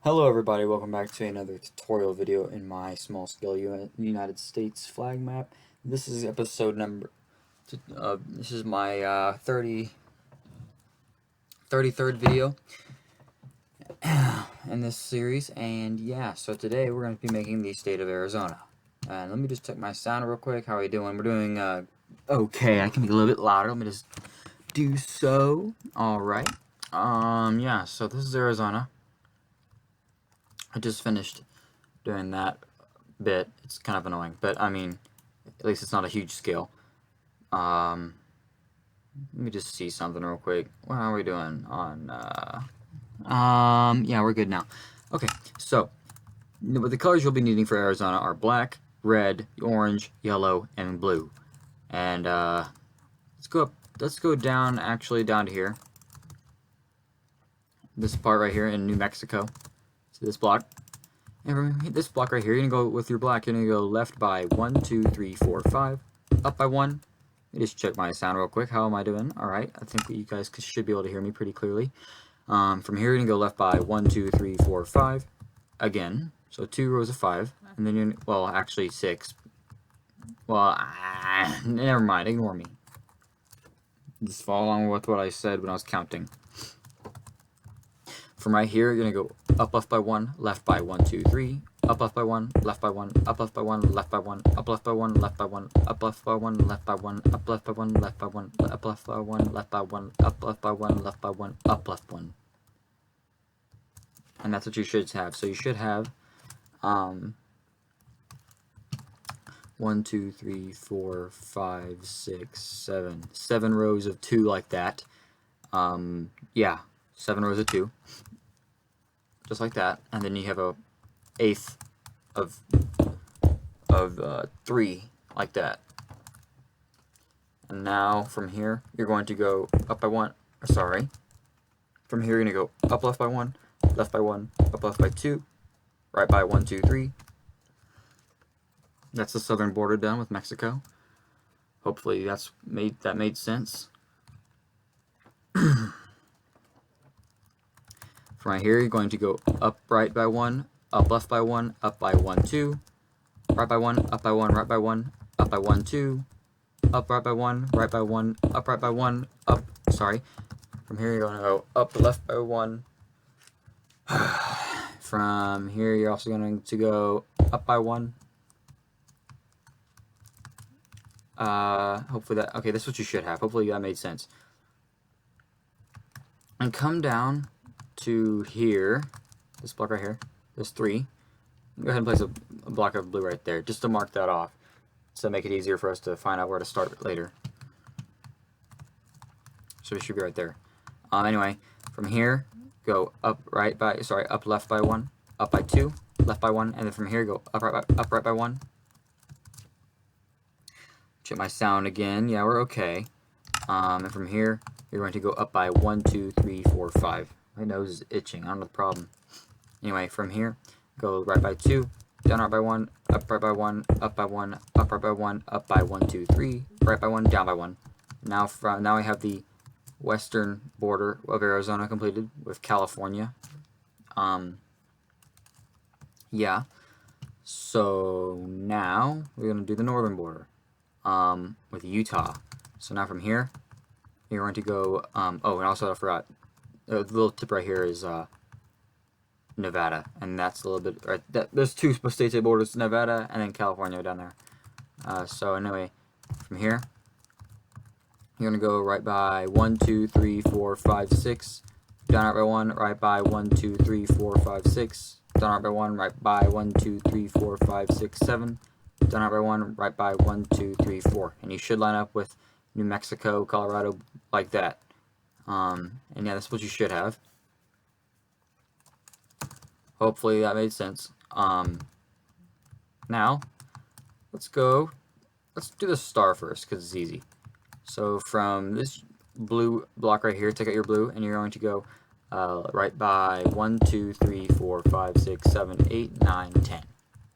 Hello everybody, welcome back to another tutorial video in my small scale United States flag map. This is episode number, this is my 33rd video in this series, and yeah, so today we're going to be making the state of Arizona. And let me just check my sound real quick. How are we doing? We're doing okay. I can be a little bit louder. Let me just do so. Alright. Yeah, so this is Arizona. I just finished doing that bit. It's kind of annoying, but I mean, at least it's not a huge scale. Let me just see something real quick. What are we doing on, yeah, we're good now. Okay, so, the colors you'll be needing for Arizona are black, red, orange, yellow, and blue. And, let's go down, actually down to here. This part right here in New Mexico. See this block? And from this block right here, you're gonna go with your black, you're gonna go left by 1, 2, 3, 4, 5, up by 1. Let me just check my sound real quick. How am I doing? Alright, I think you guys should be able to hear me pretty clearly. From here, you're gonna go left by 1, 2, 3, 4, 5. Again, so 2 rows of 5, and then you're, well, actually 6. Well, never mind, ignore me. Just follow along with what I said when I was counting. From right here, you're going to go up left by 1, left by 1, 2, 3, up left by 1, left by 1, up left by 1, left by 1, up left by 1, left by 1, up left by 1, left by 1, up left by 1, left by 1, up left by 1, left by 1, up left by 1, left by 1, up left 1. And that's what you should have. So you should have 1, 2, 3, 4, 5, 6, 7. 7 rows of 2 like that. Yeah, 7 rows of 2. Just like that, and then you have a eighth of 3 like that. And now from here you're going to go up by 1. Sorry. From here you're going to go up left by 1, left by 1, up left by 2, right by 1, 2, 3. That's the southern border done with Mexico. Hopefully that made sense. From right here, you're going to go up right by 1, up left by 1, up by 1, 2, right by 1, up by 1, right by 1, up by 1, 2, up right by 1, right by 1, up right by 1, up, sorry. From here, you're going to go up left by 1. From here, you're also going to go up by 1. Hopefully that, okay, this is what you should have. Hopefully that made sense. And come down to here, this block right here, there's 3. Go ahead and place a block of blue right there, just to mark that off, so make it easier for us to find out where to start later. So it should be right there. Anyway, from here, go up left by 1, up by 2, left by 1, and then from here go up right by 1. Check my sound again. Yeah, we're okay. And from here, you're going to go up by 1, 2, 3, 4, 5. My nose is itching. I don't know the problem. Anyway, from here, go right by 2, down right by 1, up right by 1, up by 1, up right by 1, up by 1, 2, 3, right by 1, down by 1. Now I have the western border of Arizona completed with California. Yeah. So now we're going to do the northern border with Utah. So now from here, you're going to go, oh, and also I forgot, the little tip right here is Nevada, and that's a little bit, right, there's 2 state borders, Nevada and then California down there. So anyway, from here, you're going to go right by 1, 2, 3, 4, 5, 6, down right by 1, right by 1, 2, 3, 4, 5, 6, down right by 1, right by 1, 2, 3, 4, 5, 6, 7, down right by 1, right by 1, 2, 3, 4. And you should line up with New Mexico, Colorado, like that. And yeah, that's what you should have. Hopefully that made sense. Now, let's do the star first, because it's easy. So from this blue block right here, take out your blue, and you're going to go right by 1, 2, 3, 4, 5, 6, 7, 8, 9, 10.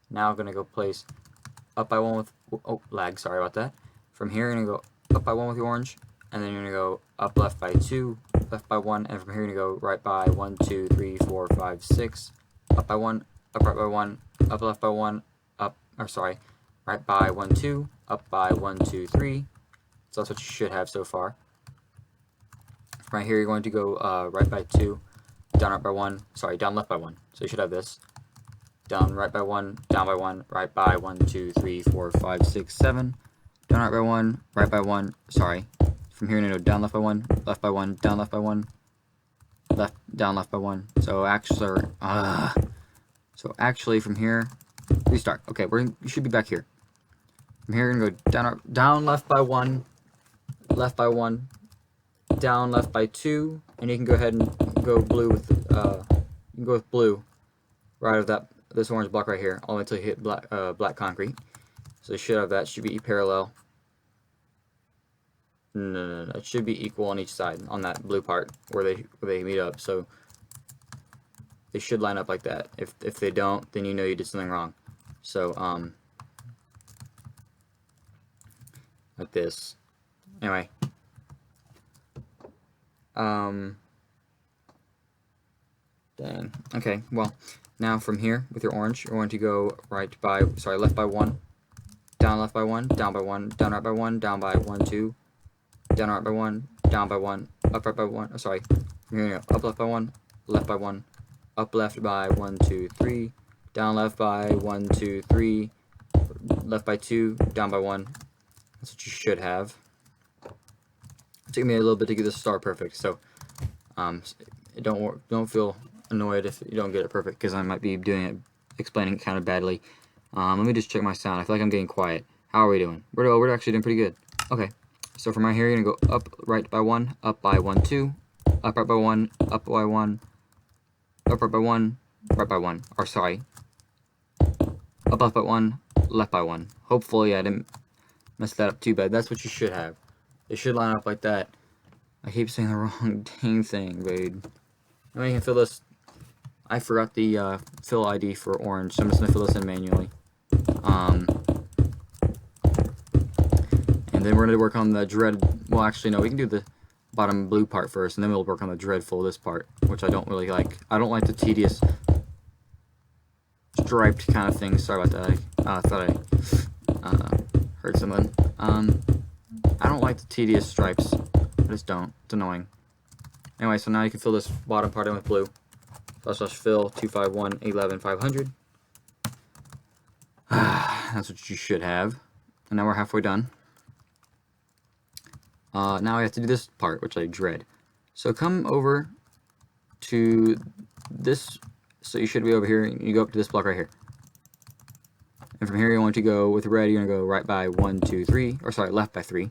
Now I'm going to go place up by 1 with, oh, lag, sorry about that. From here, you're going to go up by 1 with the orange, and then you're going to go up left by 2, left by 1, and from here you're going to go right by 1, 2, 3, 4, 5, 6, up by 1, up right by 1, up left by 1, right by 1, 2, up by 1, 2, 3. So that's what you should have so far. Right here, you're going to go right by 2, down right by 1, down left by 1. So you should have this. Down right by 1, down by 1, right by 1, 2, 3, 4, 5, 6, 7. Down right by 1, right by 1, From here, you know, down left by 1, down left by 1, down left by 1. So actually from here, restart. Okay, we should be back here. From here, you're going to go down left by 1, left by 1, down left by 2, and you can go ahead and go blue with blue right of this orange block right here, all the way until you hit black concrete. So you should have that. Should be parallel. No. It should be equal on each side on that blue part where they meet up. So they should line up like that. If they don't, then you know you did something wrong. So like this. Anyway. Dang. Okay, well, now from here, with your orange, you're going to go left by 1, down left by 1, down by 1, down right by 1, down by 1, 2, down right by 1, down by 1, up right by 1, from here you go, up left by 1, left by 1, up left by 1, 2, 3, down left by 1, 2, 3, left by 2, down by 1. That's what you should have. It took me a little bit to get this star perfect, so don't feel annoyed if you don't get it perfect, because I might be explaining it kind of badly. Let me just check my sound. I feel like I'm getting quiet. How are we doing? We're actually doing pretty good. Okay, so from right here, you're gonna go up right by 1, up by 1, 2, up right by 1, up by 1, up right by 1, right by 1. Up left by 1, left by 1. Hopefully, I didn't mess that up too bad. That's what you should have. It should line up like that. I keep saying the wrong dang thing, dude. Now you can fill this. I forgot the fill ID for orange, so I'm just going to fill this in manually. And then we're going to work on the dread. Well, actually, no, we can do the bottom blue part first, and then we'll work on the dreadful this part, which I don't really like. I don't like the tedious striped kind of thing. Sorry about that. I thought I heard someone. I don't like the tedious stripes. I just don't. It's annoying. Anyway, so now you can fill this bottom part in with blue. /fill 251 11 500. That's what you should have. And now we're halfway done. Now we have to do this part, which I dread. So come over to this. So you should be over here. You go up to this block right here. And from here you want to go with red. You're gonna go right by 1, 2, 3, or left by 3.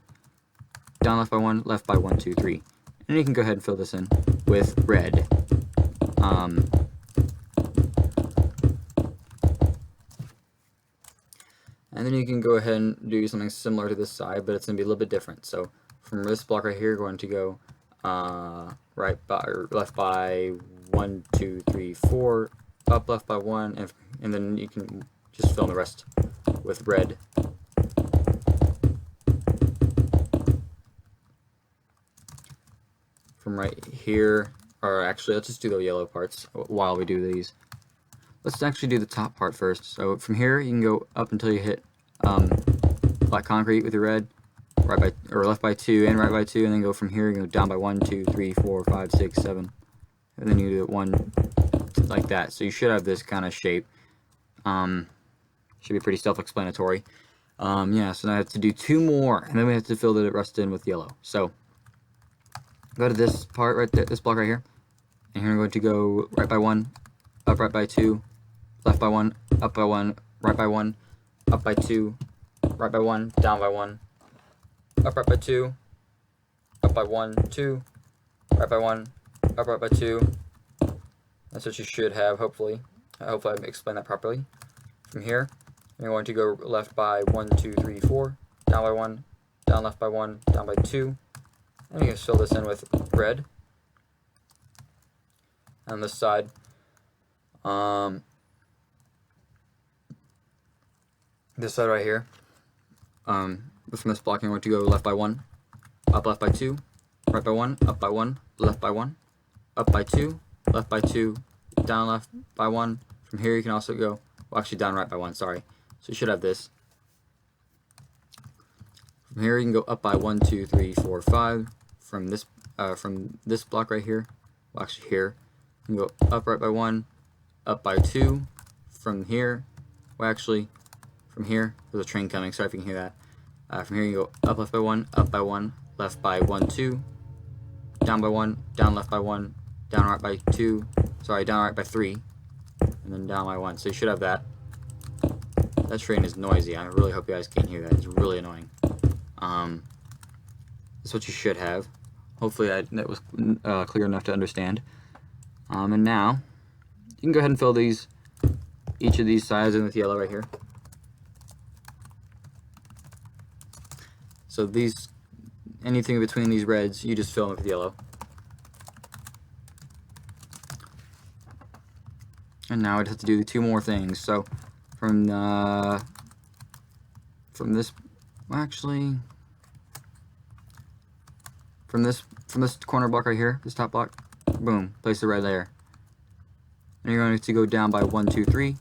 Down left by 1, left by 1, 2, 3. And you can go ahead and fill this in with red. And then you can go ahead and do something similar to this side, but it's going to be a little bit different. So from this block right here, you're going to go left by 1, 2, 3, 4, up left by 1, and then you can just fill in the rest with red. From right here, or actually, let's just do the yellow parts while we do these. Let's actually do the top part first. So from here, you can go up until you hit black concrete with your red, left by 2 and right by 2, and then go from here, you go down by 1, 2, 3, 4, 5, 6, 7, and then you do it 1 like that. So you should have this kind of shape. Should be pretty self-explanatory. Yeah, so now I have to do 2 more, and then we have to fill the rest in with yellow. So go to this part right there, this block right here, and here I'm going to go right by 1, up right by 2, left by 1, up by 1, right by 1, up by 2, right by 1, down by 1, up right by 2, up by 1, 2, right by 1, up right by 2. That's what you should have, hopefully. Hopefully I explained that properly. From here, you're going to go left by 1, 2, 3, 4, down by 1, down left by 1, down by 2. And you can fill this in with red on this side. This side right here. From this block, you're going to go left by 1, up left by 2, right by 1, up by 1, left by 1, up by 2, left by 2, down left by 1, From here you can also go, well, actually down right by 1, sorry. So you should have this. From here you can go up by 1, 2, 3, 4, 5. From this block right here, well, actually here, you can go up right by 1, up by 2. From here, well, actually, from here, there's a train coming, sorry if you can hear that. From here you go up left by 1, up by 1, left by 1, 2, down by 1, down left by 1, down right by 2, sorry, down right by 3, and then down by 1. So you should have that. That train is noisy. I really hope you guys can hear that. It's really annoying. That's what you should have. Hopefully that was clear enough to understand. And now, you can go ahead and fill each of these sides in with yellow right here. So anything between these reds, you just fill in with yellow. And now I just have to do 2 more things. So from this, well, actually, from this corner block right here, this top block, boom, place the red there. And you're going to go down by 1, 2, 3,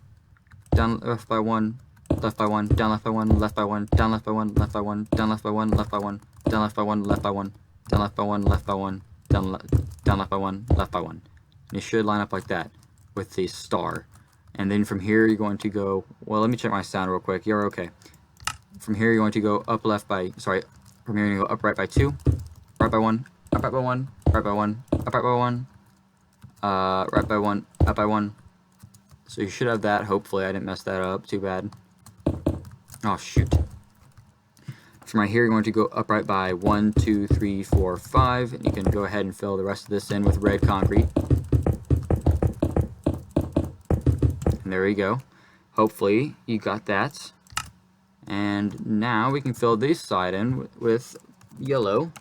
down left by 1, left by 1, down left by 1, left by 1, down left by 1, left by 1, down left by 1, left by 1, down left by 1, left by 1, down left by 1, left by 1, down left by 1, left by 1. And you should line up like that with the star. And then from here you're going to go, well, let me check my sound real quick. You're okay. From here you're going to go up left by, sorry, from here you go up right by 2, right by 1, up right by 1, right by 1, up right by 1, right by 1, up by 1. So you should have that. Hopefully I didn't mess that up. Too bad. Oh, shoot. From right here, you're going to go up right by 1, 2, 3, 4, 5. And you can go ahead and fill the rest of this in with red concrete. And there you go. Hopefully you got that. And now we can fill this side in with yellow.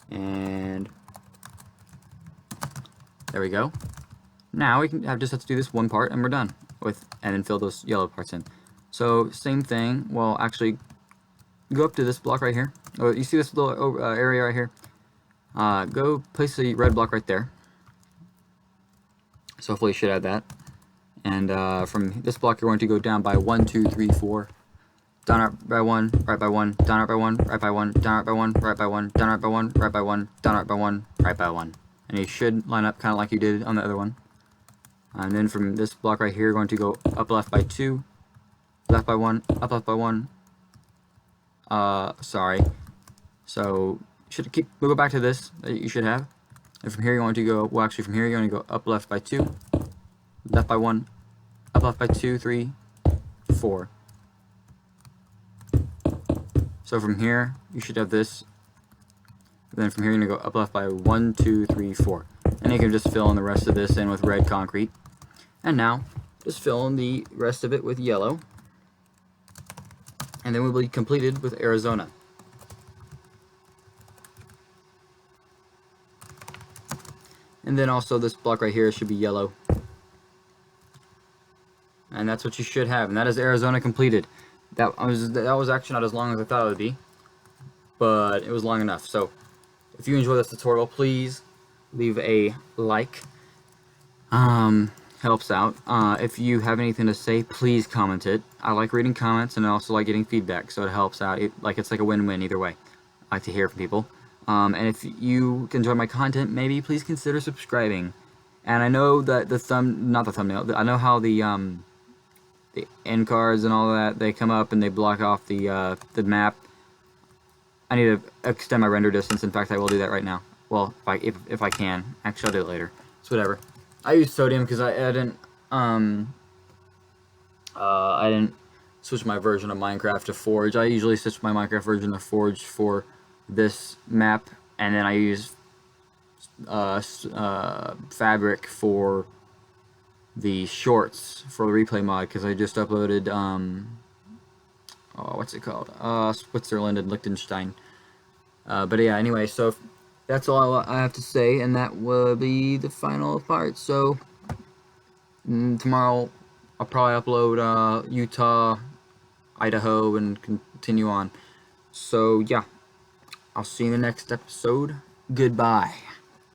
And there we go. Now we can just have to do this one part and we're done and then fill those yellow parts in. So same thing. Well, actually, go up to this block right here. Oh, you see this little area right here? Go place the red block right there. So hopefully you should have that. And from this block, you're going to go down by 1, 2, 3, 4. Down right by 1, right by 1, down right by 1, right by 1, down right by 1, right by 1, down right by 1, right by 1, down right by 1, right by 1. And you should line up kind of like you did on the other one. And then from this block right here, you're going to go up left by 2, left by 1, up left by 1. Sorry. So we'll go back to this that you should have. And from here you're going to go, well, actually from here you're going to go up left by 2, left by 1, up left by 2, 3, 4. So from here, you should have this. And then from here, you're going to go up left by 1, 2, 3, 4. And you can just fill in the rest of this in with red concrete. And now, just fill in the rest of it with yellow. And then we'll be completed with Arizona. And then also this block right here should be yellow. And that's what you should have. And that is Arizona completed. That was actually not as long as I thought it would be, but it was long enough. So if you enjoyed this tutorial, please leave a like. Helps out. If you have anything to say, please comment it. I like reading comments and I also like getting feedback, so it helps out. It's like a win-win either way. I like to hear from people. And if you enjoy my content, maybe please consider subscribing. And I know that not the thumbnail, I know how the end cards and all that, they come up and they block off the map. I need to extend my render distance. In fact, I will do that right now. Well, if I can. Actually, I'll do it later. It's whatever. I use sodium because I didn't switch my version of Minecraft to Forge. I usually switch my Minecraft version to Forge for this map, and then I use Fabric for the shorts for the replay mod because I just uploaded what's it called, Switzerland and Liechtenstein. But yeah, anyway, so that's all I have to say, and that will be the final part. So tomorrow I'll probably upload Utah, Idaho, and continue on. So yeah, I'll see you in the next episode. Goodbye.